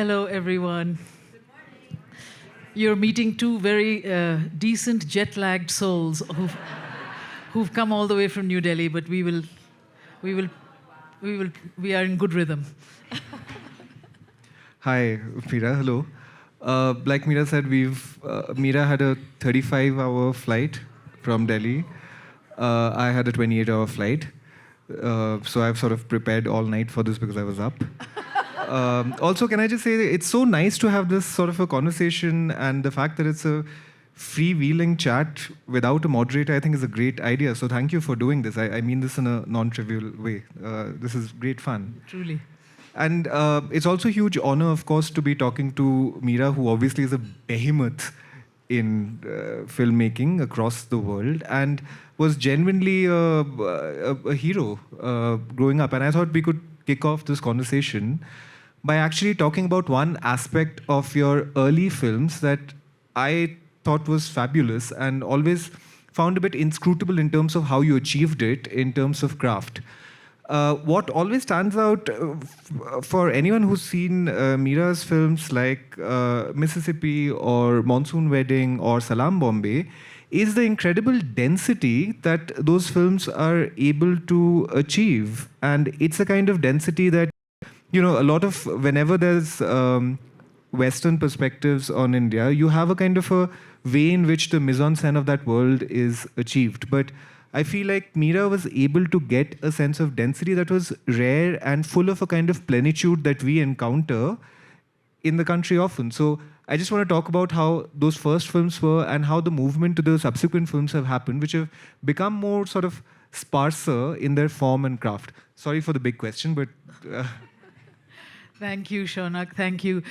Hello, everyone. You're meeting two very decent jet-lagged souls who've come all the way from New Delhi, but we will, we are in good rhythm. Hi, Mira. Hello. Like Mira said, Mira had a 35-hour flight from Delhi. I had a 28-hour flight. So I've sort of prepared all night for this because I was up. Also, can I just say it's so nice to have this sort of a conversation, and the fact that it's a freewheeling chat without a moderator, I think is a great idea. So thank you for doing this. I mean this in a non-trivial way. This is great fun. Truly. And it's also a huge honor, of course, to be talking to Mira, who obviously is a behemoth in filmmaking across the world and was genuinely a hero growing up. And I thought we could kick off this conversation by actually talking about one aspect of your early films that I thought was fabulous and always found a bit inscrutable in terms of how you achieved it in terms of craft. What always stands out for anyone who's seen Mira's films like Mississippi or Monsoon Wedding or Salam Bombay is the incredible density that those films are able to achieve. And it's a kind of density that, you know, a lot of, whenever there's Western perspectives on India, you have a kind of a way in which the mise-en-scène of that world is achieved. But I feel like Mira was able to get a sense of density that was rare and full of a kind of plenitude that we encounter in the country often. So I just want to talk about how those first films were and how the movement to the subsequent films have happened, which have become more sort of sparser in their form and craft. Sorry for the big question, but... Thank you, Shaunak. Thank you.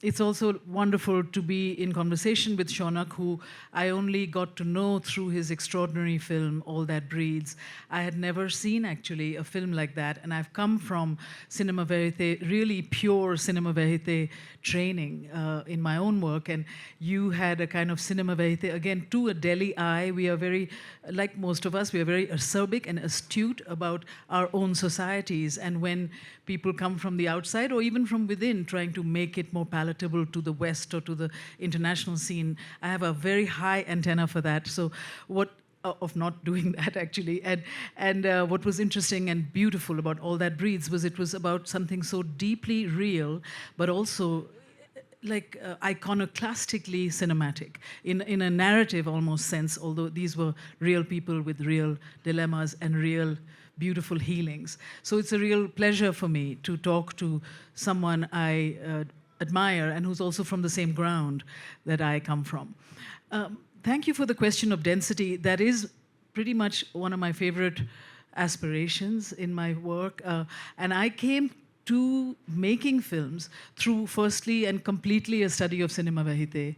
It's also wonderful to be in conversation with Shaunak, who I only got to know through his extraordinary film, All That Breathes. I had never seen, actually, a film like that, and I've come from cinema verite, really pure cinema verite training in my own work, and you had a kind of cinema verite, again, to a Delhi eye. We are very, like most of us, we are very acerbic and astute about our own societies, and when people come from the outside or even from within trying to make it more palatable to the West or to the international scene, I have a very high antenna for that. So what of not doing that, actually. And what was interesting and beautiful about All That Breathes was it was about something so deeply real, but also like iconoclastically cinematic, in a narrative almost sense, although these were real people with real dilemmas and real beautiful healings. So it's a real pleasure for me to talk to someone I admire and who's also from the same ground that I come from. Thank you for the question of density. That is pretty much one of my favorite aspirations in my work. And I came to making films through, firstly and completely, a study of cinema verite.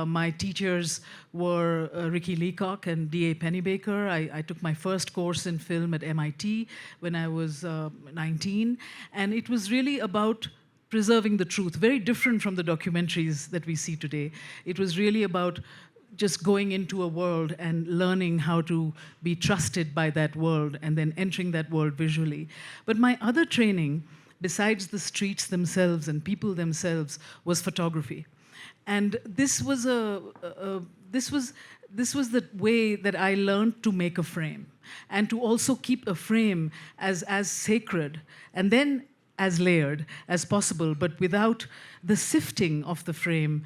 My teachers were Ricky Leacock and D.A. Pennybaker. I took my first course in film at MIT when I was 19, and it was really about preserving the truth, very different from the documentaries that we see today. It was really about just going into a world and learning how to be trusted by that world and then entering that world visually. But my other training, besides the streets themselves and people themselves, was photography. And this was this was the way that I learned to make a frame, and to also keep a frame as sacred and then as layered as possible, but without the sifting of the frame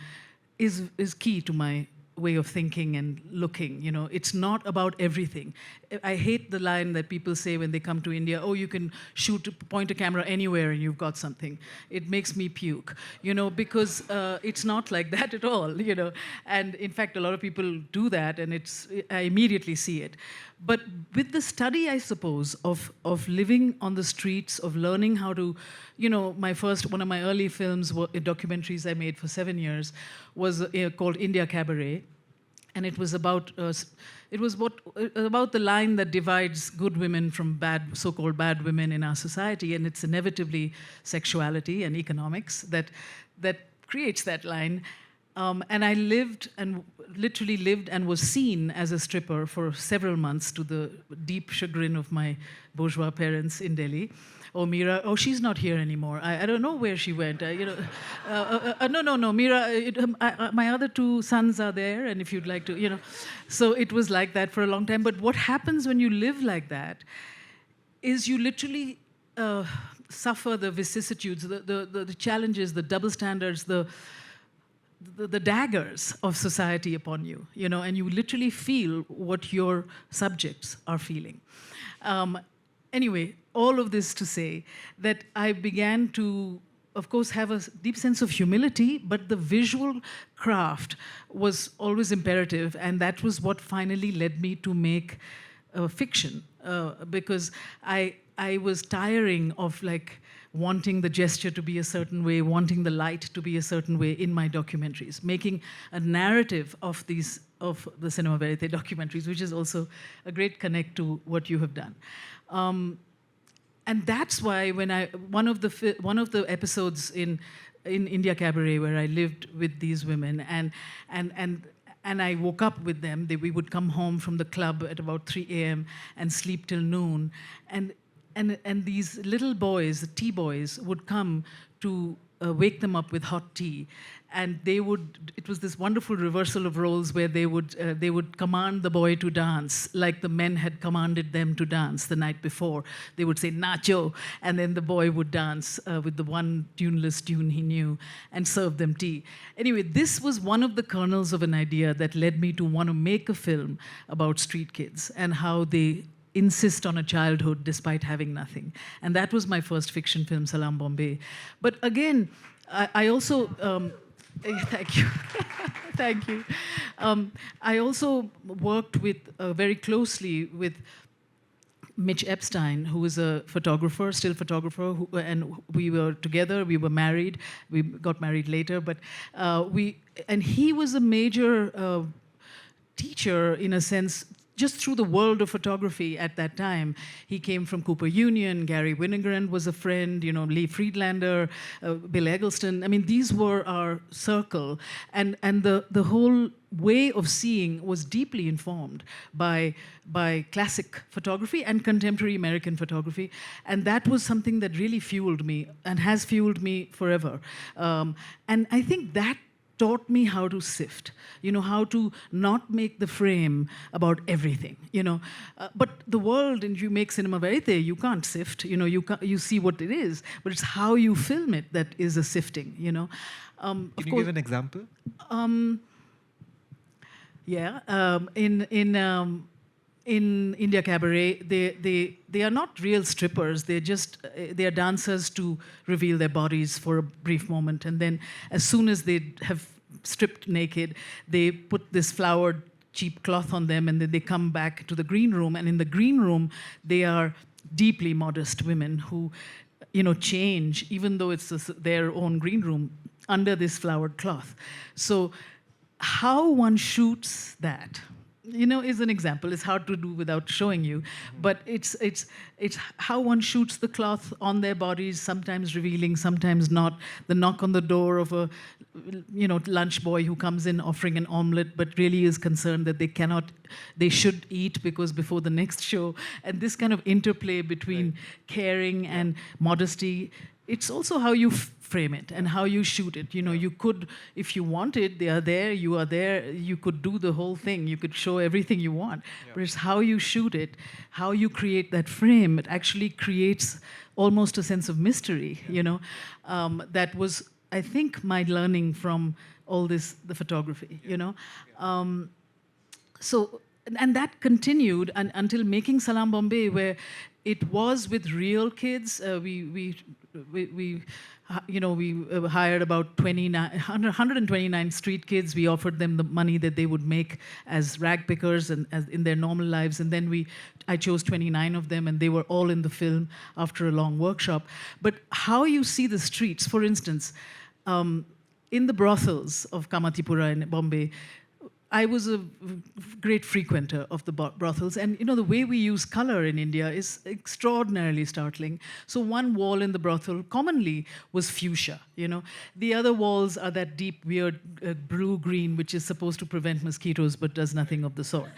is key to my way of thinking and looking. You know, it's not about everything. I hate the line that people say when they come to India, oh, you can point a camera anywhere and you've got something. It makes me puke, you know, because it's not like that at all, you know. And in fact, a lot of people do that, and I immediately see it. But with the study, I suppose, of living on the streets, of learning how to, you know, one of my early films, documentaries I made for 7 years, was called India Cabaret. And it was about about the line that divides good women from bad, so-called bad women in our society, and it's inevitably sexuality and economics that creates that line. And I literally lived and was seen as a stripper for several months, to the deep chagrin of my bourgeois parents in Delhi. Oh, Mira, oh, she's not here anymore. I don't know where she went. No, Mira, my other two sons are there, and if you'd like to, So it was like that for a long time. But what happens when you live like that is you literally suffer the vicissitudes, the challenges, the double standards, the daggers of society upon you, and you literally feel what your subjects are feeling. Anyway, all of this to say that I began to, of course, have a deep sense of humility, but the visual craft was always imperative, and that was what finally led me to make fiction, because I was tiring of wanting the gesture to be a certain way, wanting the light to be a certain way in my documentaries, making a narrative of the Cinema Verite documentaries, which is also a great connect to what you have done. And that's why when one of the episodes in India Cabaret, where I lived with these women and I woke up with them. We would come home from the club at about 3 a.m. and sleep till noon, and these little boys, the tea boys, would come to wake them up with hot tea, and it was this wonderful reversal of roles where they would command the boy to dance like the men had commanded them to dance the night before. They would say nacho, and then the boy would dance with the one tuneless tune he knew and serve them tea. Anyway, this was one of the kernels of an idea that led me to want to make a film about street kids and how they insist on a childhood despite having nothing. And that was my first fiction film, Salam Bombay. But again, I also... thank you. Thank you. I also worked very closely with Mitch Epstein, who is a photographer, still photographer, and we were together, we were married. We got married later, but and he was a major teacher, in a sense, just through the world of photography at that time. He came from Cooper Union. Gary Winogrand was a friend, Lee Friedlander, Bill Eggleston. I mean, these were our circle. And the whole way of seeing was deeply informed by classic photography and contemporary American photography. And that was something that really fueled me and has fueled me forever. And I think that taught me how to sift, how to not make the frame about everything, But the world, and you make cinema verite, you can't sift, you see what it is, but it's how you film it that is a sifting, Can you give an example? In India Cabaret, they are not real strippers. They are dancers to reveal their bodies for a brief moment, and then as soon as they have stripped naked, they put this flowered cheap cloth on them, and then they come back to the green room. And in the green room, they are deeply modest women who, change, even though it's their own green room, under this flowered cloth. So, how one shoots that, is an example. It's hard to do without showing you, but it's how one shoots the cloth on their bodies, sometimes revealing, sometimes not. The knock on the door of a, lunch boy who comes in offering an omelette, but really is concerned that they should eat because before the next show, and this kind of interplay between caring and modesty. It's also how you frame it and how you shoot it. You could, if you wanted, they are there, you are there, you could do the whole thing, you could show everything you want. Yeah. But it's how you shoot it, how you create that frame. It actually creates almost a sense of mystery, that was, I think, my learning from all this, the photography, So, and that continued until making Salam Bombay, where it was with real kids. We hired about 129 street kids. We offered them the money that they would make as rag pickers and as in their normal lives. And then I chose 29 of them, and they were all in the film after a long workshop. But how you see the streets, for instance, in the brothels of Kamatipura in Bombay, I was a great frequenter of the brothels, and the way we use color in India is extraordinarily startling. So one wall in the brothel commonly was fuchsia. The other walls are that deep, weird blue green, which is supposed to prevent mosquitoes but does nothing of the sort.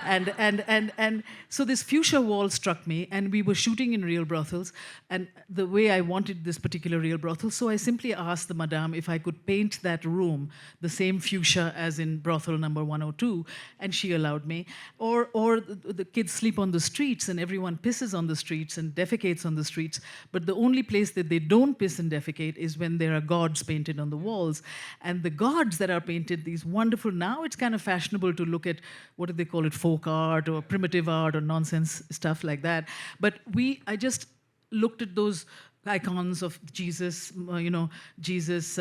And so this fuchsia wall struck me, and we were shooting in real brothels, and the way I wanted this particular real brothel, so I simply asked the madame if I could paint that room the same fuchsia as in brothel number 102, and she allowed me. Or the kids sleep on the streets, and everyone pisses on the streets and defecates on the streets, but the only place that they don't piss and defecate is when there are gods painted on the walls. And the gods that are painted, these wonderful, now it's kind of fashionable to look at, what do they call it, folk art or primitive art or nonsense stuff like that. But I just looked at those icons of Jesus, Jesus,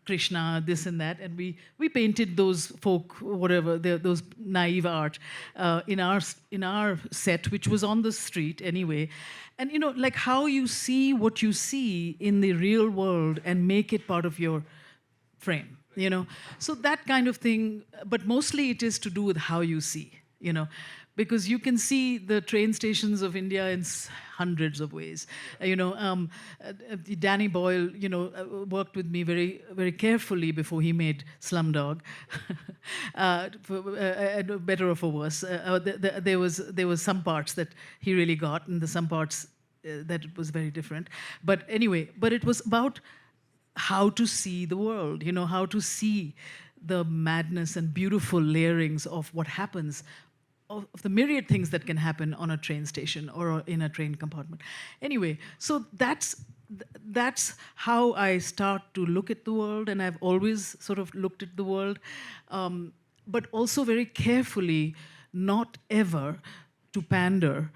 Krishna, this and that, and we painted those folk, whatever, those naive art in our set, which was on the street anyway. And like how you see what you see in the real world and make it part of your frame, So that kind of thing, but mostly it is to do with how you see, because you can see the train stations of India in hundreds of ways. Danny Boyle, worked with me very, very carefully before he made Slumdog, for better or for worse. There was some parts that he really got, and some parts that it was very different. But anyway, it was about how to see the world, how to see the madness and beautiful layerings of what happens, of the myriad things that can happen on a train station or in a train compartment. Anyway, so that's how I start to look at the world, and I've always sort of looked at the world, but also very carefully, not ever to pander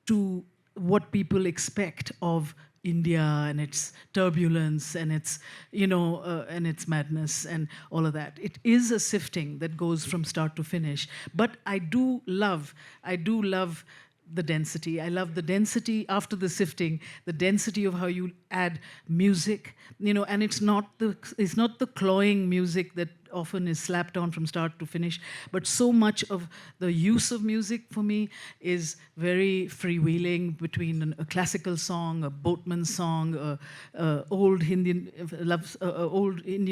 to what people expect of India and its turbulence and its, and its madness and all of that. It is a sifting that goes from start to finish. But I do love the density. I love the density after the sifting, the density of how you add music, and it's not the cloying music that often is slapped on from start to finish, but so much of the use of music for me is very freewheeling between a classical song, a boatman song, old Indian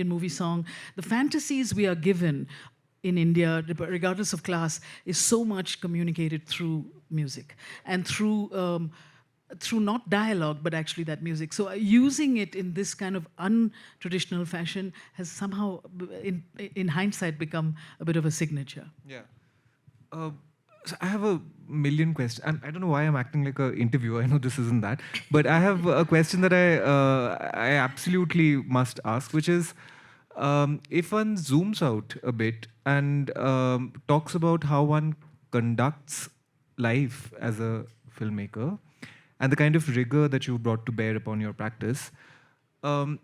movie song. The fantasies we are given in India, regardless of class, is so much communicated through music and through not dialogue, but actually that music. So using it in this kind of untraditional fashion has somehow, in hindsight, become a bit of a signature. Yeah. So I have a million questions. I don't know why I'm acting like an interviewer. I know this isn't that. But I have a question that I absolutely must ask, which is, if one zooms out a bit and talks about how one conducts life as a filmmaker and the kind of rigor that you brought to bear upon your practice, one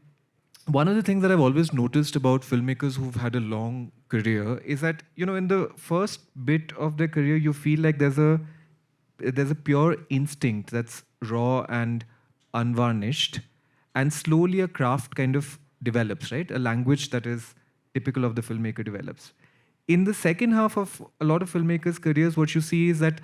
of the things that I've always noticed about filmmakers who've had a long career is that, in the first bit of their career, you feel like there's a pure instinct that's raw and unvarnished, and slowly a craft kind of develops, right? A language that is typical of the filmmaker develops. In the second half of a lot of filmmakers' careers, what you see is that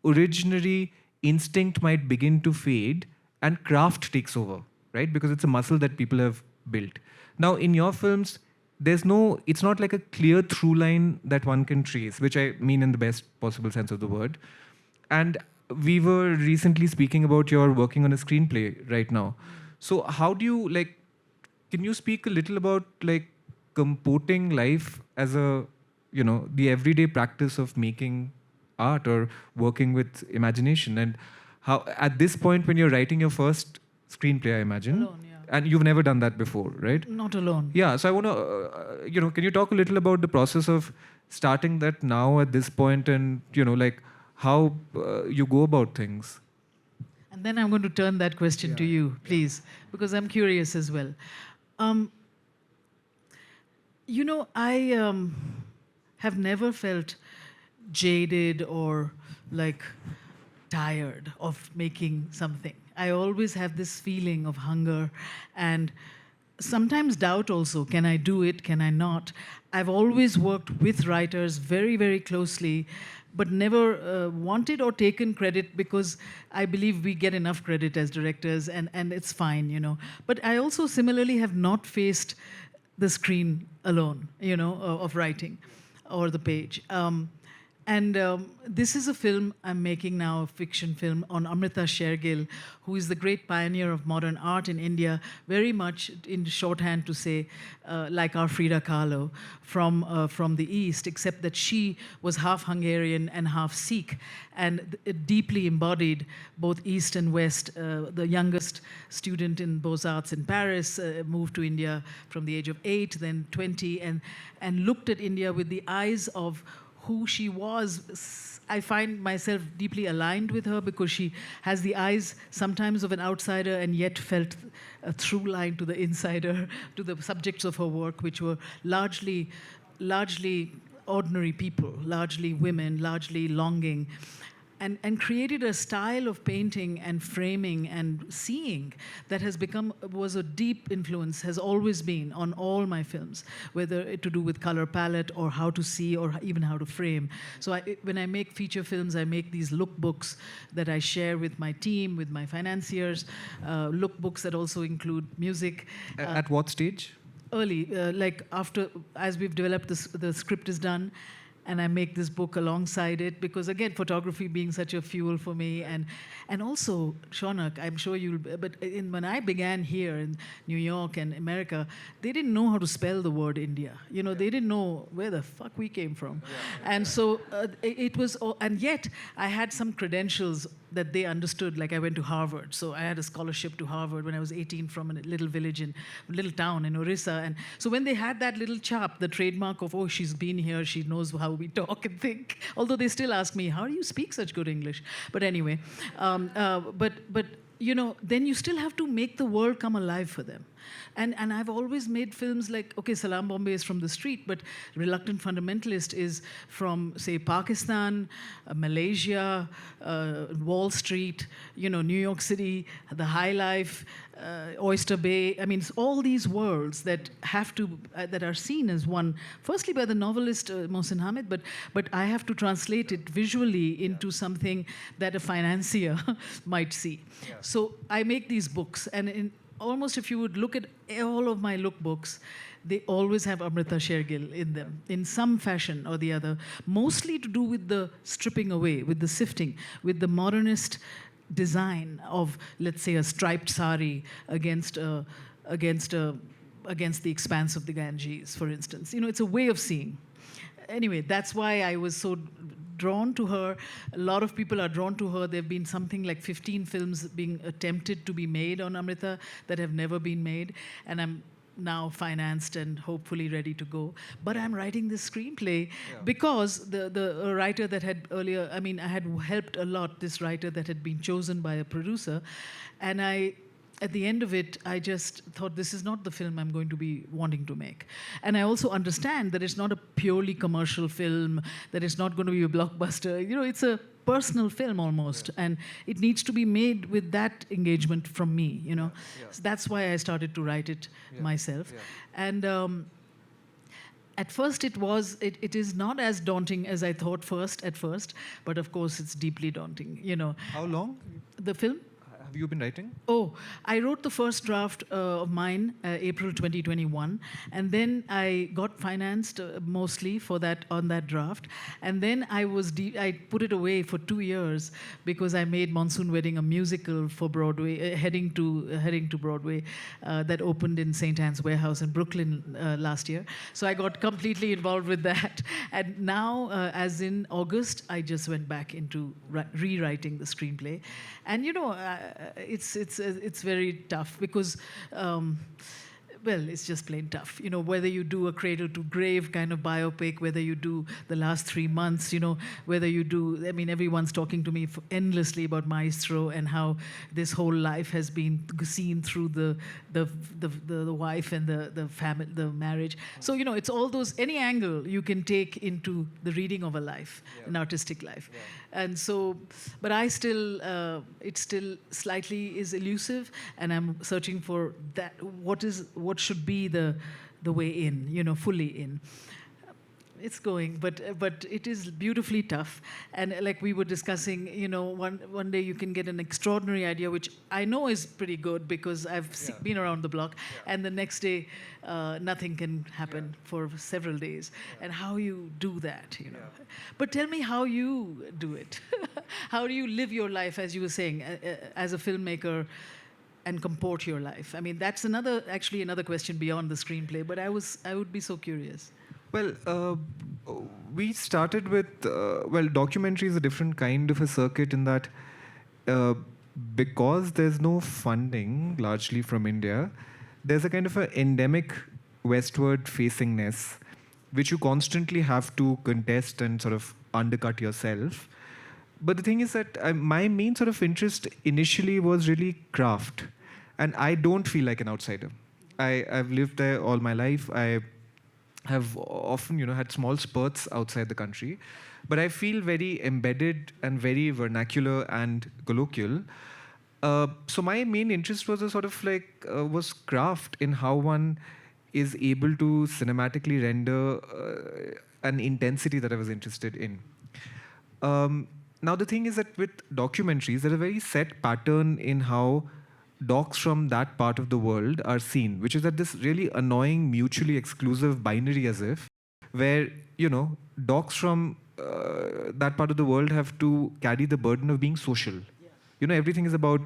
originary instinct might begin to fade and craft takes over, right? Because it's a muscle that people have built. Now, in your films, it's not like a clear through line that one can trace, which I mean in the best possible sense of the word. And we were recently speaking about your working on a screenplay right now. So how do you, can you speak a little about comporting life as the everyday practice of making art or working with imagination, and how at this point when you're writing your first screenplay, I imagine, Alone, yeah. and you've never done that before, right? Not alone. Yeah, so I want to, can you talk a little about the process of starting that now at this point, and how you go about things? And then I'm going to turn that question to you, please, because I'm curious as well. I have never felt jaded or tired of making something. I always have this feeling of hunger and sometimes doubt also, can I do it, can I not? I've always worked with writers very, very closely, but never wanted or taken credit, because I believe we get enough credit as directors, and it's fine, you know. But I also similarly have not faced the screen alone, you know, of writing or the page. And this is a film I'm making now, a fiction film on Amrita Shergill, who is the great pioneer of modern art in India, very much in shorthand to say, like our Frida Kahlo from the East, except that she was half Hungarian and half Sikh, and deeply embodied both East and West. The youngest student in Beaux-Arts in Paris moved to India from the age of 8, then 20, and looked at India with the eyes of who she was. I find myself deeply aligned with her, because she has the eyes sometimes of an outsider and yet felt a through line to the insider, to the subjects of her work, which were largely ordinary people, largely women, largely longing. And created a style of painting and framing and seeing that was a deep influence, has always been on all my films, whether it to do with color palette or how to see or even how to frame. So when I make feature films, I make these lookbooks that I share with my team, with my financiers, lookbooks that also include music. At what stage? Early, like after, as we've developed the script is done, and I make this book alongside it, because again, photography being such a fuel for me, and also Shaunak, I'm sure when I began here in New York and America, they didn't know how to spell the word India. You know, they didn't know where the fuck we came from, and so it was, and yet I had some credentials that they understood. Like I went to Harvard, so I had a scholarship to Harvard when I was 18 from a little town in Orissa, and so when they had that little chap, the trademark of, oh, she's been here, she knows how we talk and think. Although they still ask me, how do you speak such good English? But anyway, but you know, then you still have to make the world come alive for them. And I've always made films like, okay, Salam Bombay is from the street, but Reluctant Fundamentalist is from, say, Pakistan, Malaysia, Wall Street, you know, New York City, the high life, Oyster Bay. I mean, it's all these worlds that have to, that are seen as one, firstly by the novelist Mohsin Hamid, but I have to translate it visually into something that a financier might see. Yeah. So I make these books, and almost if you would look at all of my lookbooks, they always have Amrita Shergill in them, in some fashion or the other, mostly to do with the stripping away, with the sifting, with the modernist design of, let's say, a striped sari against the expanse of the Ganges, for instance. You know, it's a way of seeing. Anyway, that's why I was so drawn to her. A lot of people are drawn to her. There have been something like 15 films being attempted to be made on Amrita that have never been made, and I'm now financed and hopefully ready to go. But I'm writing this screenplay because the writer that had earlier, I mean, I had helped a lot, this writer that had been chosen by a producer, and at the end of it, I just thought, this is not the film I'm going to be wanting to make. And I also understand that it's not a purely commercial film, that it's not going to be a blockbuster. You know, it's a personal film almost, and it needs to be made with that engagement from me, you know. So that's why I started to write it myself. And at first it is not as daunting as I thought at first, but of course it's deeply daunting, you know. How long? The film? Have you been writing? Oh, I wrote the first draft of mine April 2021, and then I got financed mostly on that draft, and then I put it away for 2 years because I made Monsoon Wedding a musical for Broadway, heading to Broadway, that opened in St. Anne's Warehouse in Brooklyn last year. So I got completely involved with that, and now, as in August, I just went back into rewriting the screenplay, and you know. It's very tough because, well, it's just plain tough. You know, whether you do a cradle to grave kind of biopic, whether you do the last 3 months, you know, whether you do, I mean, everyone's talking to me endlessly about Maestro and how this whole life has been seen through the wife and the family, the marriage. So, you know, it's all those, any angle you can take into the reading of a life, an artistic life. And so, but I still, it still slightly is elusive, and I'm searching for that. What what should be the way in, fully in. It's going, but it is beautifully tough. And like we were discussing, one day you can get an extraordinary idea, which I know is pretty good because I've been around the block, and the next day nothing can happen for several days. And how you do that, But tell me how you do it. How do you live your life, as you were saying, as a filmmaker? And comport your life. I mean, that's actually another question beyond the screenplay. But I would be so curious. Well, we started with, documentary is a different kind of a circuit in that because there's no funding, largely from India, there's a kind of an endemic westward facingness, which you constantly have to contest and sort of undercut yourself. But the thing is that my main sort of interest initially was really craft. And I don't feel like an outsider. I've lived there all my life. I have often, had small spurts outside the country, but I feel very embedded and very vernacular and colloquial. So my main interest was a sort of was craft in how one is able to cinematically render an intensity that I was interested in. Now the thing is that with documentaries, there's a very set pattern in how docs from that part of the world are seen, which is that this really annoying, mutually exclusive binary as if, where, docs from that part of the world have to carry the burden of being social. Yeah. Everything is about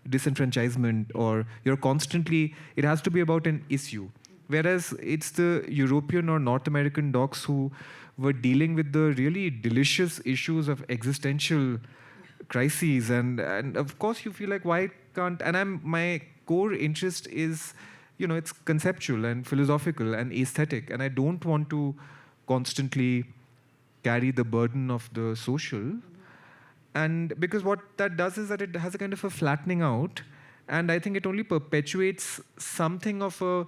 disenfranchisement, or it has to be about an issue. Whereas it's the European or North American docs who were dealing with the really delicious issues of existential crises, and of course you feel like, why can't, and my core interest is, it's conceptual and philosophical and aesthetic, and I don't want to constantly carry the burden of the social. And because what that does is that it has a kind of a flattening out, and I think it only perpetuates something of a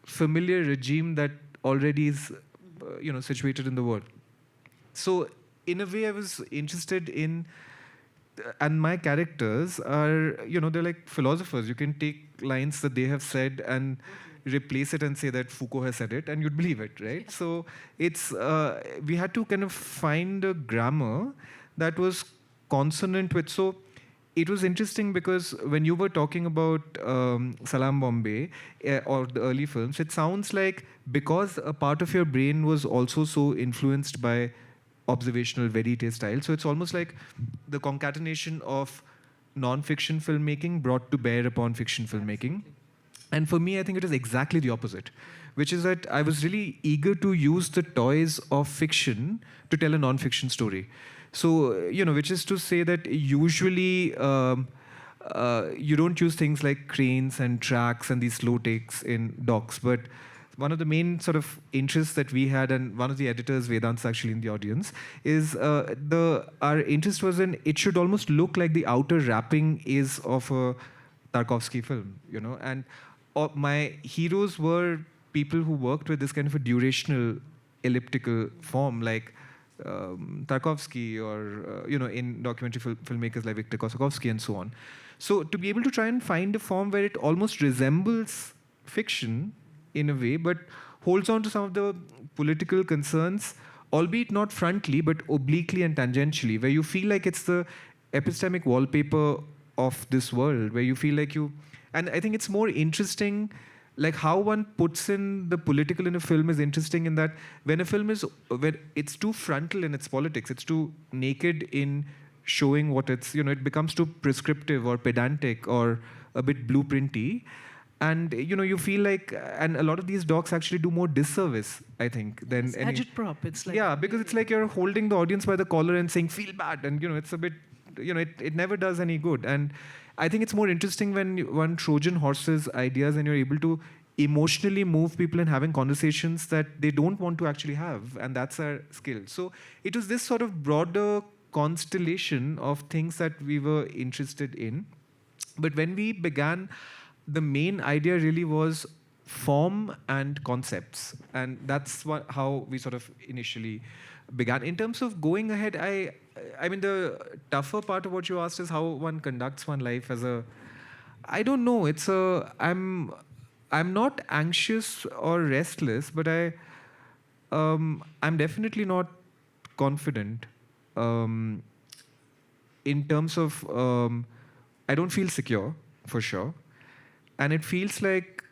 familiar regime that already is situated in the world. So in a way I was interested in, and my characters are, they're like philosophers. You can take lines that they have said and replace it and say that Foucault has said it, and you'd believe it, right? So it's, we had to kind of find a grammar that was consonant with, so it was interesting because when you were talking about Salam Bombay or the early films, it sounds like because a part of your brain was also so influenced by observational verite style. So it's almost like the concatenation of non-fiction filmmaking brought to bear upon fiction filmmaking. And for me, I think it is exactly the opposite, which is that I was really eager to use the toys of fiction to tell a non-fiction story. So, which is to say that usually you don't use things like cranes and tracks and these slow takes in docs, but one of the main sort of interests that we had, and one of the editors, Vedant's actually in the audience, is our interest was in, it should almost look like the outer wrapping is of a Tarkovsky film, and my heroes were people who worked with this kind of a durational elliptical form, like Tarkovsky, or in documentary filmmakers like Viktor Kosakovsky and so on. So to be able to try and find a form where it almost resembles fiction in a way, but holds on to some of the political concerns, albeit not frontally, but obliquely and tangentially, where you feel like it's the epistemic wallpaper of this world, where you feel like and I think it's more interesting, like how one puts in the political in a film is interesting in that when a film when it's too frontal in its politics, it's too naked in showing what it's, it becomes too prescriptive or pedantic or a bit blueprinty. And, you feel like, and a lot of these docs actually do more disservice, I think, than it's agitprop. It's like, yeah, because it's like you're holding the audience by the collar and saying, feel bad. And, it's a bit, it never does any good. And I think it's more interesting when one Trojan horses ideas and you're able to emotionally move people and having conversations that they don't want to actually have. And that's our skill. So it was this sort of broader constellation of things that we were interested in. But when we began, the main idea really was form and concepts. And that's how we sort of initially began. In terms of going ahead, I mean, the tougher part of what you asked is how one conducts one's life as a... I don't know. I'm not anxious or restless, but I'm definitely not confident. Um, in terms of, I don't feel secure for sure, and it feels like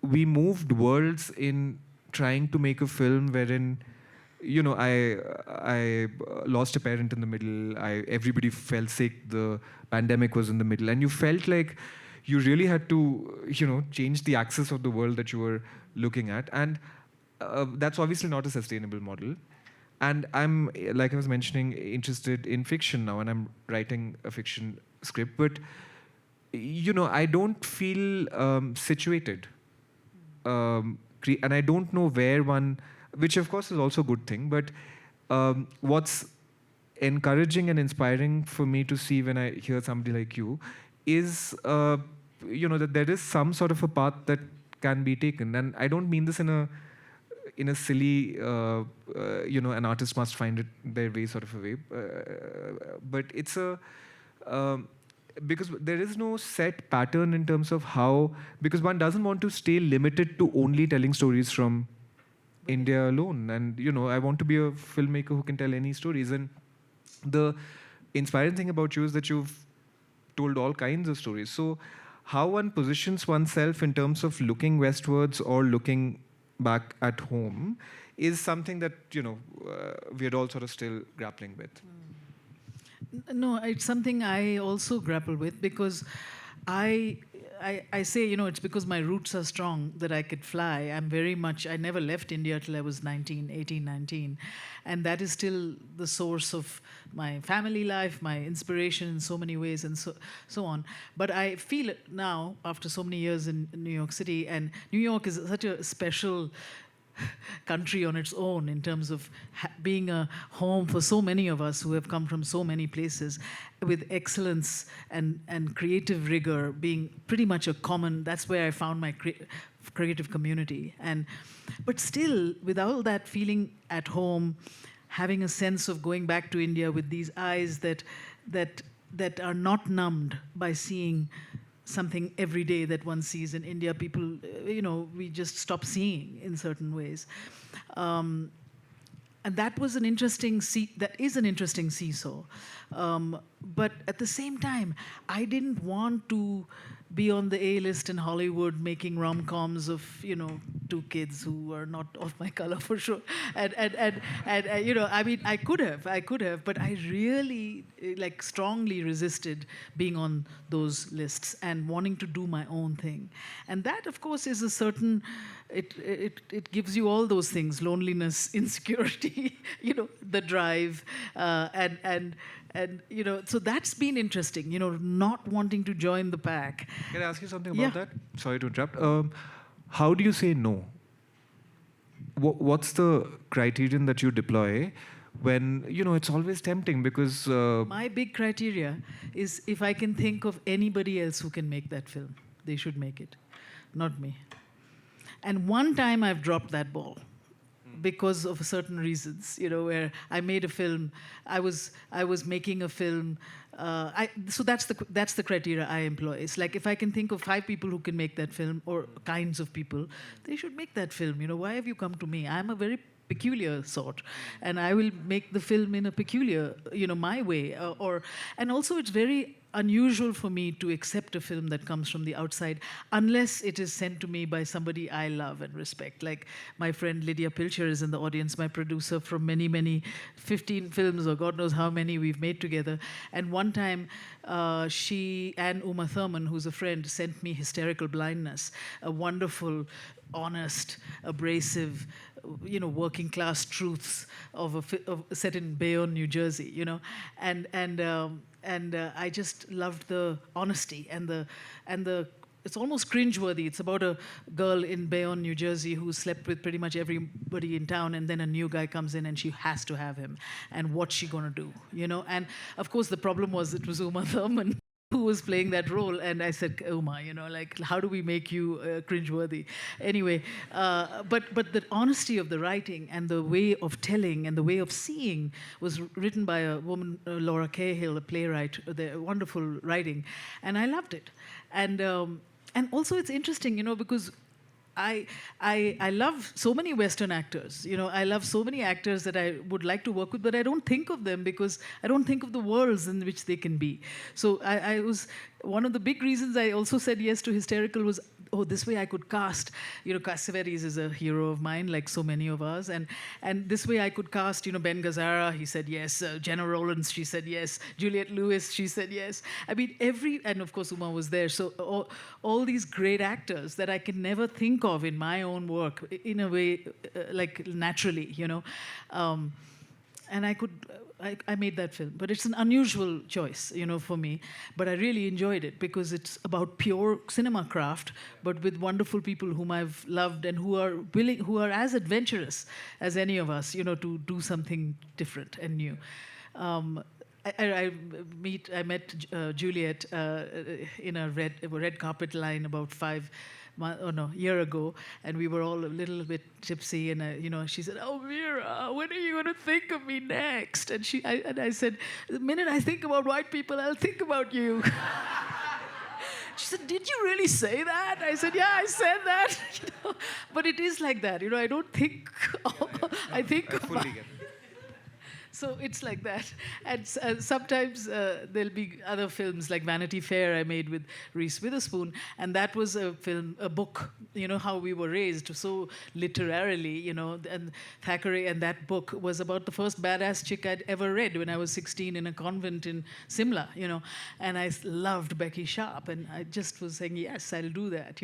we moved worlds in trying to make a film wherein, I lost a parent in the middle. Everybody fell sick. The pandemic was in the middle, and you felt like you really had to, change the axis of the world that you were looking at, and that's obviously not a sustainable model. And I'm, like I was mentioning, interested in fiction now, and I'm writing a fiction script. But I don't feel situated, and I don't know where one, which of course is also a good thing. But what's encouraging and inspiring for me to see when I hear somebody like you is, that there is some sort of a path that can be taken. And I don't mean this in a silly, an artist must find it their way sort of a way. But it's because there is no set pattern in terms of how, because one doesn't want to stay limited to only telling stories from India alone. And, I want to be a filmmaker who can tell any stories. And the inspiring thing about you is that you've told all kinds of stories. So how one positions oneself in terms of looking westwards or looking back at home is something that, we're all sort of still grappling with. No, it's something I also grapple with because I say, it's because my roots are strong that I could fly. I never left India till I was 18, 19. And that is still the source of my family life, my inspiration in so many ways, and so on. But I feel it now, after so many years in New York City, and New York is such a special country on its own in terms of being a home for so many of us who have come from so many places, with excellence and creative rigor being pretty much a common. That's where I found my creative community. But still, with all that feeling at home, having a sense of going back to India with these eyes that are not numbed by seeing something every day that one sees in India. People, we just stop seeing in certain ways. And that was that is an interesting seesaw. But at the same time, I didn't want to be on the A-list in Hollywood making rom-coms of, two kids who are not of my color for sure. And I mean, I could have, but I really strongly resisted being on those lists and wanting to do my own thing. And that, of course, is a certain, it gives you all those things: loneliness, insecurity, the drive, and so that's been interesting, not wanting to join the pack. Can I ask you something about that? Sorry to interrupt. How do you say no? What's the criterion that you deploy when, it's always tempting because... My big criteria is if I can think of anybody else who can make that film, they should make it, not me. And one time I've dropped that ball because of certain reasons, where I made a film. I was making a film. So that's the criteria I employ. It's like, if I can think of 5 people who can make that film, or kinds of people, they should make that film. Why have you come to me? I'm a very peculiar sort, and I will make the film in a peculiar, my way. And also, it's very unusual for me to accept a film that comes from the outside unless it is sent to me by somebody I love and respect. Like my friend Lydia Pilcher is in the audience, my producer from many 15 films, or God knows how many we've made together. And one time, she and Uma Thurman, who's a friend, sent me Hysterical Blindness, a wonderful, honest, abrasive, working class truths of set in Bayonne, New Jersey, and I just loved the honesty and the. It's almost cringeworthy. It's about a girl in Bayonne, New Jersey, who slept with pretty much everybody in town, and then a new guy comes in and she has to have him. And what's she gonna do? And of course the problem was it was Uma Thurman who was playing that role, and I said, Uma, how do we make you cringeworthy? Anyway, but the honesty of the writing and the way of telling and the way of seeing was written by a woman, Laura Cahill, a playwright. The wonderful writing, and I loved it. And also it's interesting, because I love so many Western actors. I love so many actors that I would like to work with, but I don't think of them because I don't think of the worlds in which they can be. So I was one of the big reasons I also said yes to Hysterical was, oh, this way I could cast. Cassavetes is a hero of mine, like so many of us, and this way I could cast. Ben Gazzara, he said yes. Jenna Rollins, she said yes. Juliette Lewis, she said yes. I mean, and of course Uma was there. So all these great actors that I can never think of in my own work, in a way, like naturally, and I made that film. But it's an unusual choice, for me. But I really enjoyed it because it's about pure cinema craft, but with wonderful people whom I've loved and who are as adventurous as any of us, to do something different and new. I met Juliet in a red carpet line about year ago, and we were all a little bit tipsy, and she said, "Oh, Mira, when are you going to think of me next?" And I said, "The minute I think about white people, I'll think about you." She said, "Did you really say that?" I said, "Yeah, I said that." But it is like that, I don't think. I think. I fully get it. So it's like that. And sometimes there'll be other films like Vanity Fair I made with Reese Witherspoon. And that was a book, how we were raised so literarily, and Thackeray, and that book was about the first badass chick I'd ever read when I was 16 in a convent in Simla, And I loved Becky Sharp, and I just was saying, yes, I'll do that,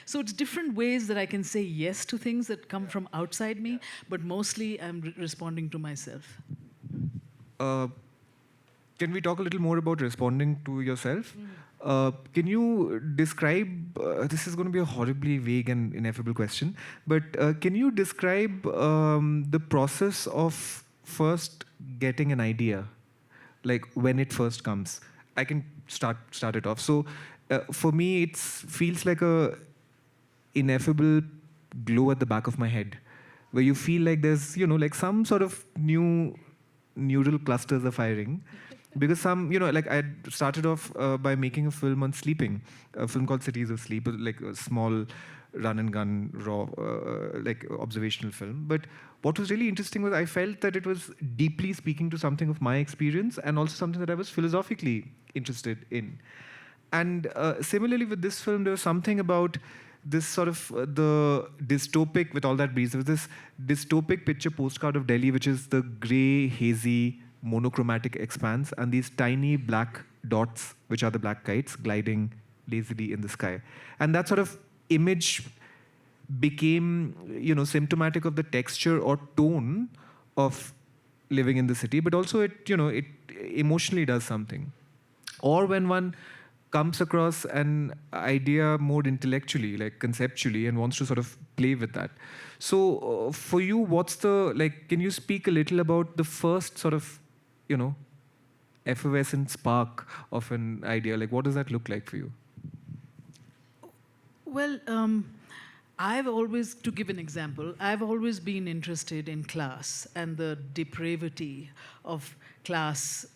So it's different ways that I can say yes to things that come from outside me, but mostly I'm responding to myself. Can we talk a little more about responding to yourself? Can you describe, this is going to be a horribly vague and ineffable question, but can you describe the process of first getting an idea, like when it first comes? I can start it off. So for me, it feels like a ineffable glow at the back of my head, where you feel like there's, like some sort of new neural clusters are firing. Because I started off by making a film on sleeping, a film called Cities of Sleep, like a small run and gun, raw, like observational film. But what was really interesting was I felt that it was deeply speaking to something of my experience and also something that I was philosophically interested in. And similarly with this film, there was something about this sort of the dystopic, with all that breeze, there was this dystopic picture postcard of Delhi, which is the grey, hazy, monochromatic expanse, and these tiny black dots, which are the black kites, gliding lazily in the sky. And that sort of image became, symptomatic of the texture or tone of living in the city, but also it emotionally does something. Or when one comes across an idea more intellectually, like conceptually, and wants to sort of play with that. So for you, can you speak a little about the first sort of, effervescent spark of an idea? Like, what does that look like for you? Well, to give an example, I've always been interested in class and the depravity of class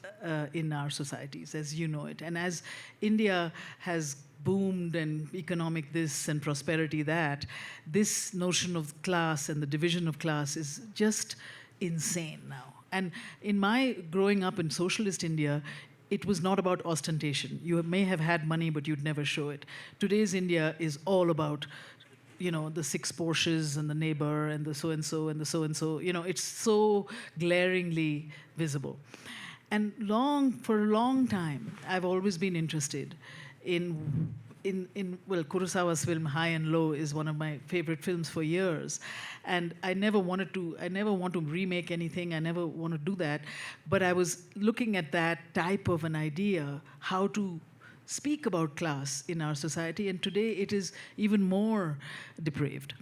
in our societies, as you know it. And as India has boomed and economic this and prosperity that, this notion of class and the division of class is just insane now. And in my growing up in socialist India, it was not about ostentation. You may have had money, but you'd never show it. Today's India is all about the 6 Porsches and the neighbor and the so-and-so and the so-and-so. It's so glaringly visible. And for a long time, I've always been interested in Kurosawa's film High and Low is one of my favorite films for years. And I never want to remake anything. I never want to do that. But I was looking at that type of an idea, how to speak about class in our society, and today it is even more depraved.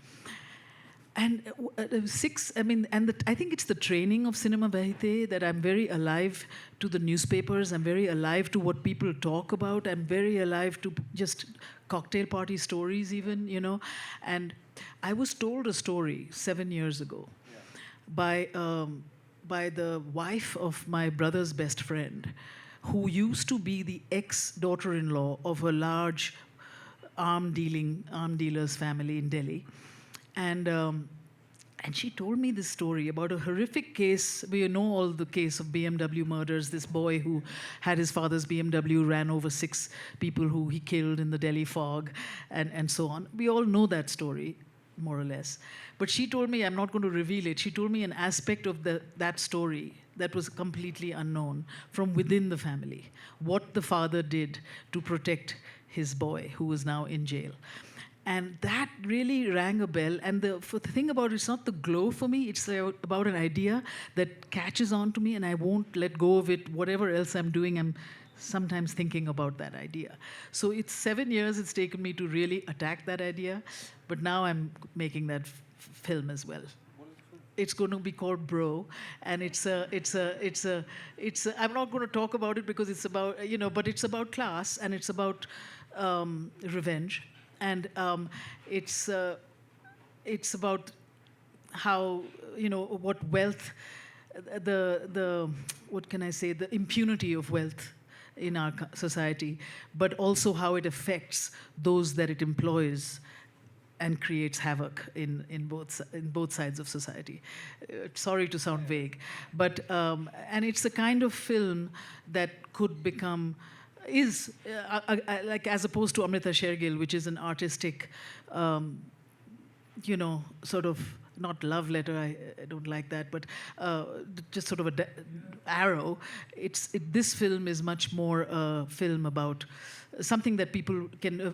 And I think it's the training of cinema verite that I'm very alive to the newspapers. I'm very alive to what people talk about. I'm very alive to just cocktail party stories, even. And I was told a story 7 years ago by the wife of my brother's best friend, who used to be the ex-daughter-in-law of a large arm dealers family in Delhi, and she told me this story about a horrific case. We know all the case of BMW murders. This boy who had his father's BMW, ran over 6 people who he killed in the Delhi fog, and so on. We all know that story, more or less. But she told me, I'm not going to reveal it, she told me an aspect of that story that was completely unknown from within the family. What the father did to protect his boy, who was now in jail. And that really rang a bell. And the thing about it's not the glow for me, it's about an idea that catches on to me and I won't let go of it. Whatever else I'm doing, I'm sometimes thinking about that idea. So it's 7 years it's taken me to really attack that idea. But now I'm making that film as well. It's going to be called Bro, and it's a. I'm not going to talk about it because it's about, but it's about class and it's about revenge. And it's about how, what wealth, what can I say, the impunity of wealth in our society, but also how it affects those that it employs and creates havoc in both sides of society. Sorry to sound vague, but and it's the kind of film that could become. Like as opposed to Amrita Shergill, which is an artistic, sort of not love letter. I don't like that, but just sort of a arrow. This film is much more a film about something that people can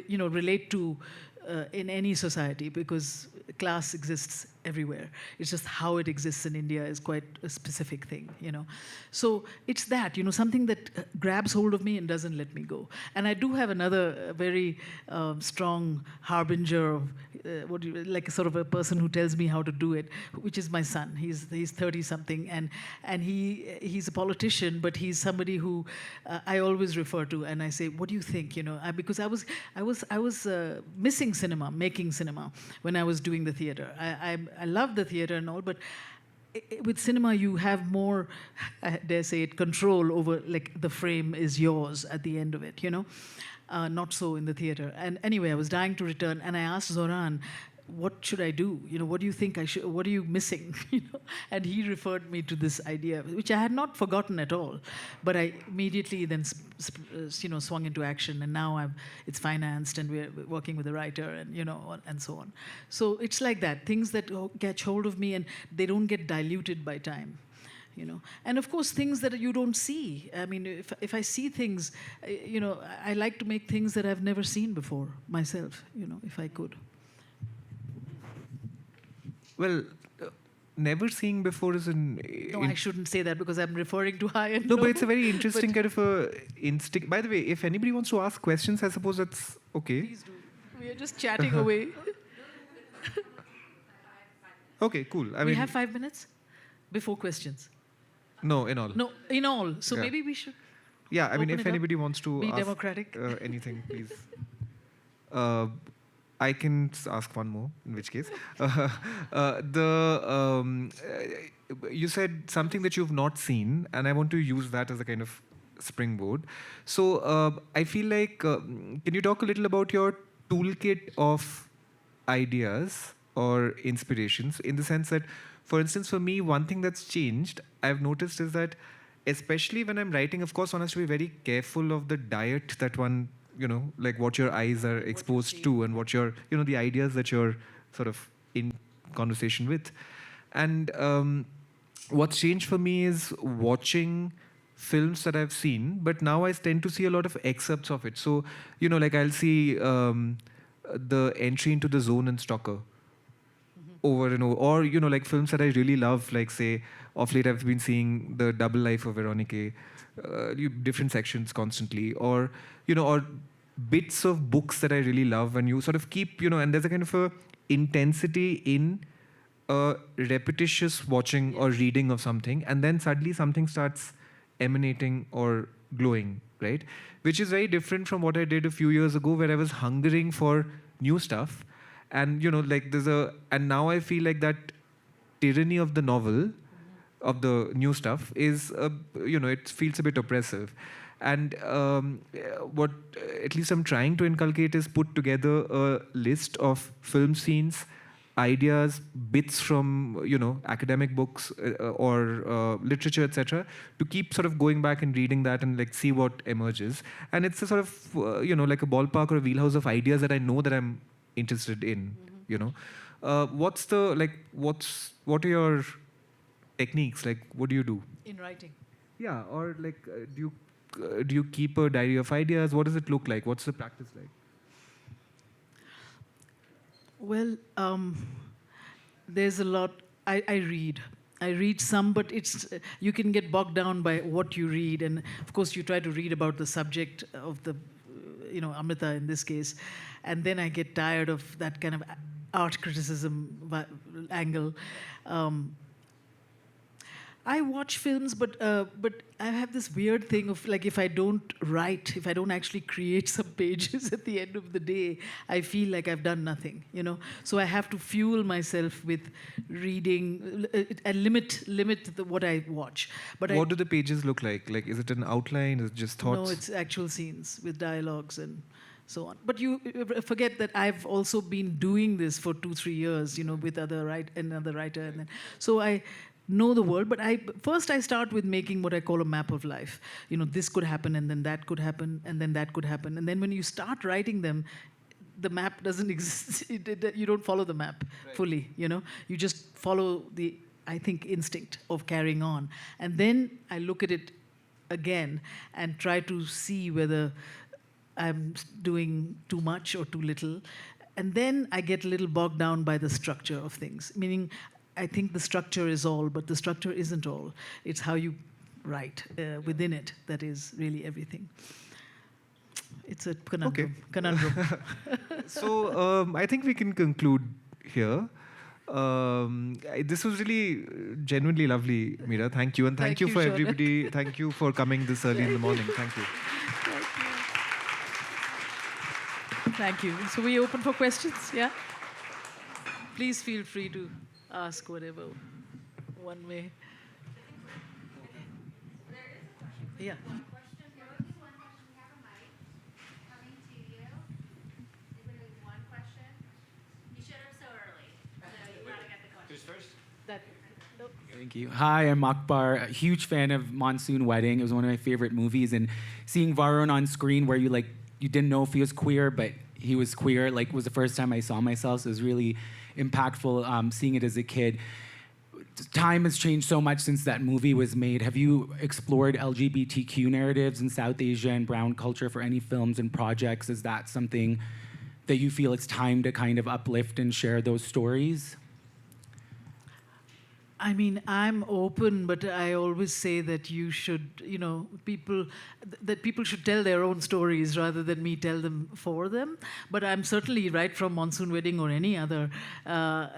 relate to in any society, because class exists everywhere. It's just how it exists in India is quite a specific thing, So it's that, something that grabs hold of me and doesn't let me go. And I do have another very strong harbinger of like a sort of a person who tells me how to do it, which is my son. He's 30-something, and he's a politician, but he's somebody who I always refer to, and I say, what do you think? Because I was missing cinema, making cinema when I was doing the theater. I love the theater and all, but with cinema you have more, I dare say it, control over, like, the frame is yours at the end of it, not so in the theater. And anyway, I was dying to return, and I asked Zoran, what should I do? What do you think I should? What are you missing? And he referred me to this idea, which I had not forgotten at all, but I immediately then, swung into action. And now it's financed, and we're working with a writer, and and so on. So it's like that, things that catch hold of me, and they don't get diluted by time. And of course things that you don't see. I mean, if I see things, I like to make things that I've never seen before myself. If I could. Well, never seeing before is No, I shouldn't say that because I'm referring to high and No, low. but it's a very interesting kind of a instinct. By the way, if anybody wants to ask questions, I suppose that's okay. Please do. We are just chatting away. Okay, cool. We have 5 minutes before questions. No, in all. No, in all. So Yeah. maybe we should. Yeah, I mean, Open if it up. anybody wants to Be ask democratic. anything, please. I can ask one more, in which case. You said something that you've not seen, and I want to use that as a kind of springboard. So I feel like, can you talk a little about your toolkit of ideas or inspirations, in the sense that, for instance, for me, one thing that's changed, I've noticed, is that especially when I'm writing, of course, one has to be very careful of the diet that one, like what your eyes are exposed to, and what your, the ideas that you're sort of in conversation with. And what's changed for me is watching films that I've seen, but now I tend to see a lot of excerpts of it. So, like I'll see the entry into the zone and Stalker over and over, or like films that I really love, like, say, of late I've been seeing The Double Life of Veronica, different sections constantly, or or bits of books that I really love, and you sort of keep, and there's a kind of a intensity in repetitious watching or reading of something, and then suddenly something starts emanating or glowing, right? Which is very different from what I did a few years ago, where I was hungering for new stuff. And, like and now I feel like that tyranny of the novel of the new stuff is, it feels a bit oppressive. And what at least I'm trying to inculcate is put together a list of film scenes, ideas, bits from academic books or literature, etc., to keep sort of going back and reading that and like see what emerges. And it's a sort of like a ballpark or a wheelhouse of ideas that I know that I'm interested in. What are your techniques? Like, what do you do? In writing. Yeah, or like, do you keep a diary of ideas? What does it look like? What's the practice like? Well, there's a lot. I read. I read some, but you can get bogged down by what you read, and of course you try to read about the subject of the, Amrita in this case, and then I get tired of that kind of art criticism angle. I watch films, but I have this weird thing of like if I don't write, if I don't actually create some pages at the end of the day, I feel like I've done nothing, So I have to fuel myself with reading and limit what I watch. But what do the pages look like? Like, is it an outline? Is it just thoughts? No, it's actual scenes with dialogues and so on. But you forget that I've also been doing this for 2-3 years, with another writer, and then so I know the world, but first I start with making what I call a map of life. This could happen, and then that could happen, and then that could happen. And then when you start writing them, the map doesn't exist. You don't follow the map fully, You just follow the, I think, instinct of carrying on. And then I look at it again and try to see whether I'm doing too much or too little. And then I get a little bogged down by the structure of things, meaning I think the structure is all, but the structure isn't all. It's how you write within it that is really everything. It's a conundrum. Okay. Conundrum. So I think we can conclude here. This was really genuinely lovely, Mira. Thank you. And thank you for Shaunak. everybody. Thank you for coming this early in the morning. Thank you. Thank you. So we open for questions, yeah? Please feel free to ask whatever one may. Yeah. One question. There will be one question. We have a mic coming to you. There's going to be one question. You showed up so early, so you gotta get the question. Who's first? Thank you. Hi, I'm Akbar, a huge fan of Monsoon Wedding. It was one of my favorite movies, and seeing Varun on screen where you didn't know if he was queer, but he was queer, was the first time I saw myself, so it was really impactful seeing it as a kid. Time has changed so much since that movie was made. Have you explored LGBTQ narratives in South Asia and brown culture for any films and projects? Is that something that you feel it's time to kind of uplift and share those stories? I mean, I'm open, but I always say that you should, people should tell their own stories rather than me tell them for them. But I'm certainly right from Monsoon Wedding or any other. I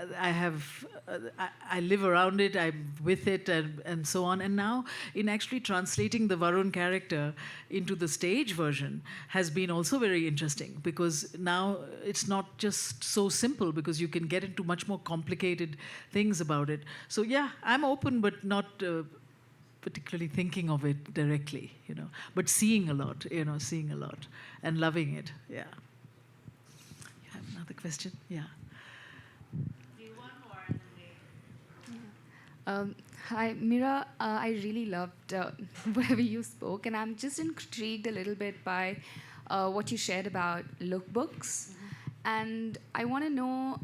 live around it, I'm with it, and so on. And now, in actually translating the Varun character into the stage version has been also very interesting, because now it's not just so simple, because you can get into much more complicated things about it. So yeah, I'm open, but not particularly thinking of it directly, but seeing a lot, and loving it. Yeah. You have another question? Yeah. Do one more and then we... Hi, Mira. I really loved whatever you spoke, and I'm just intrigued a little bit by what you shared about lookbooks. And I want to know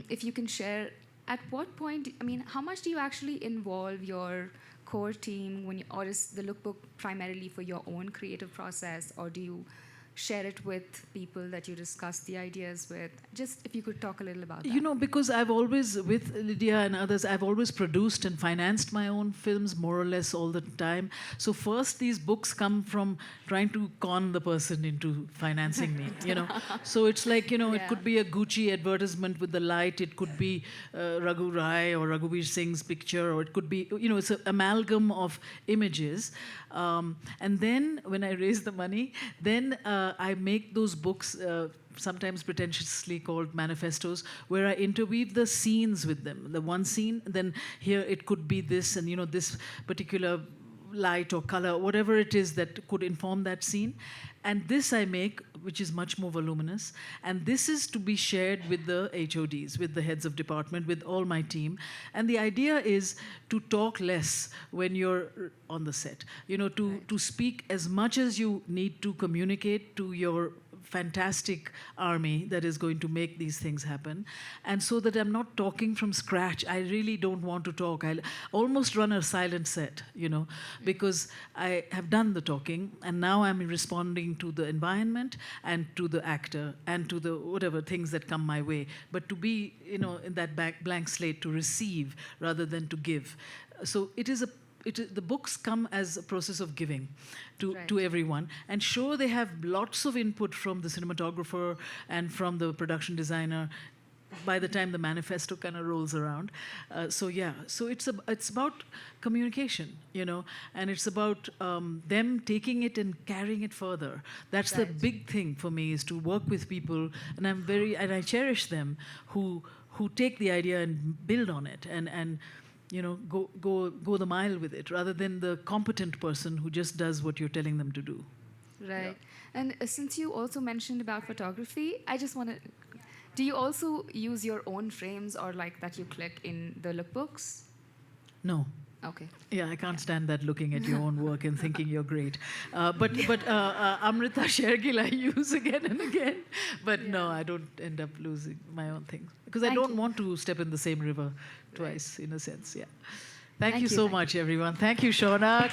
if you can share at what point, how much do you actually involve your core team or is the lookbook primarily for your own creative process, or do you share it with people that you discuss the ideas with? Just if you could talk a little about that. Because I've always, with Lydia and others, I've always produced and financed my own films more or less all the time. So first, these books come from trying to con the person into financing me, So it's like, it could be a Gucci advertisement with the light, it could be Raghu Rai or Raghuveer Singh's picture, or it could be, it's an amalgam of images. And then when I raise the money, then I make those books sometimes pretentiously called manifestos, where I interweave the scenes with them. The one scene, then here it could be this, and this particular light or color, whatever it is that could inform that scene. And this I make, which is much more voluminous. And this is to be shared with the HODs, with the heads of department, with all my team. And the idea is to talk less when you're on the set. To speak as much as you need to communicate to your fantastic army that is going to make these things happen. And so that I'm not talking from scratch. I really don't want to talk. I almost run a silent set, because I have done the talking, and now I'm responding to the environment and to the actor and to the whatever things that come my way. But to be, in that blank slate, to receive rather than to give. So the books come as a process of giving to everyone. And sure, they have lots of input from the cinematographer and from the production designer by the time the manifesto kind of rolls around. So it's about communication, and it's about them taking it and carrying it further. That's the big thing for me, is to work with people, and I cherish them who take the idea and build on it and go the mile with it, rather than the competent person who just does what you're telling them to do. Right. And since you also mentioned about photography, I just want to... Do you also use your own frames or like that you click in the lookbooks? No. Okay. Yeah, I can't stand that, looking at your own work and thinking you're great. But Amrita Shergill I use again and again. But no, I don't end up losing my own things. Because I don't want to step in the same river twice, in a sense. Yeah. Thank you so much, everyone. Thank you, Shaunak.